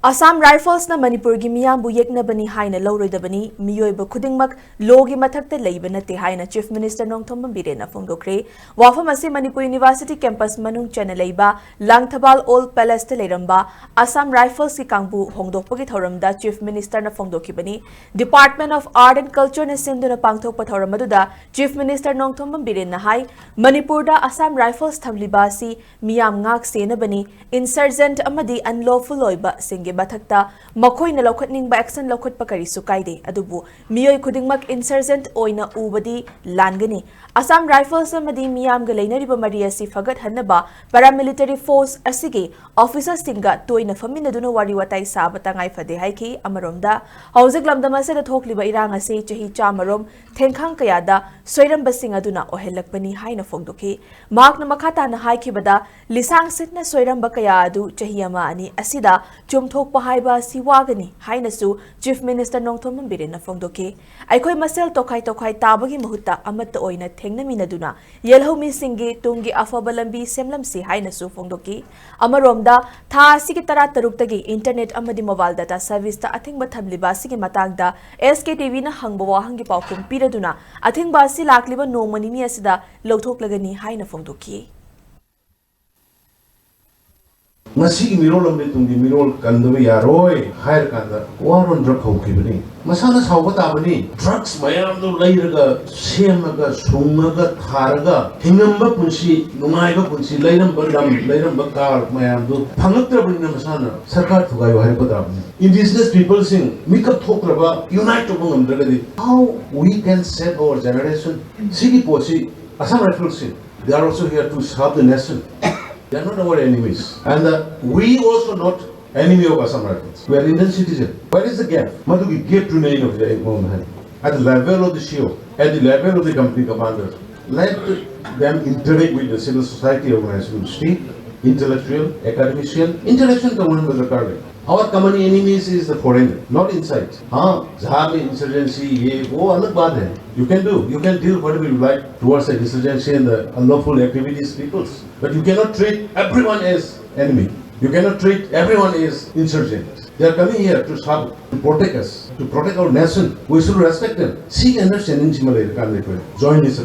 Assam Rifles na Manipur gi miyambu yeknabani haina lawroidabani miyoiba khudingmak logi mathakta leiba nate haina Chief Minister Nongthombam Biren na phongdokhre wafam ase Manipur University campus manung chana leiba Langthabal Old Palace te leiramba Assam Rifles ki kangbu hongdokpagi thoramda Chief Minister na phongdokhibani Department of Art and Culture na senduna pangthokpa thoramadda Chief Minister Nongthombam Biren na hai Manipur da Assam Rifles thamliba si miyam ngak senabani insurgent amadi unlawful oiba singe bathakta makhoi na lokhatning ba action lokhat pakari sukaide adubu miyoi khudingmak insurgent oina ubadi langani Assam Rifles amadi miyam ga leinariba mari asi fagat hanaba paramilitary force asige officer singa toina faminaduna wari watai sabata ngai fade haiki amaromda hojik lamdama se thokliba irang ase chahi chamarom thengkhang kayada soiram basing aduna ohelakpani haina phongdokhi mak na makhata na haikibada lisang sitna soiram ba kaya adu chahi ama ani asida chumtho Pahaiba Siwagani, Hainasu, Chief Minister Nongthombam Biren na phongdokhi. Aikoi masel tokai tabagi mahuta amata oina thengna minaduna. Yelhomi singi tungi afabalambi semlamsi Hainasu phongdokhi. Amaromda tha sigi tara taruktagi internet amadi mobile data service ta athingba thamliba sigi matangda SKTV na hangbawa hangi paukum piraduna. Athingba si lakliba nongmanini asida lawthoklagani haina phongdokhi. Masih mirol ambil tunggu mirol kandu yaroi hair kanda waron drug hokibani masana sawata bani drugs mayam do lairaga semaga sungaga tharaga hingamba punsi nungaiga punsi lairam kar mayam do phangatra bani masana sarkar thugayo hair pada indigenous people sing mikap thokraba unite to bangam dragadi how we can save our generation sigi posi Assam Rifles sing they are also here to serve the nation. They are not our enemies. And we also not enemy of Assam Rifles. We are Indian citizens. Where is the gap? Madugi gap to name of the at the level of the CEO, at the level of the company commanders. Let them interact with the civil society organization, state, intellectual, academician, international government with the current. Our common enemies is the foreigner, not inside. Jahab insurgency, ye, wo alag baat hai. You can deal whatever you like towards the insurgency and the unlawful activities peoples. But you cannot treat everyone as enemy. You cannot treat everyone as insurgent. They are coming here to serve, to protect us, to protect our nation. We should respect them. Seek understanding, join this.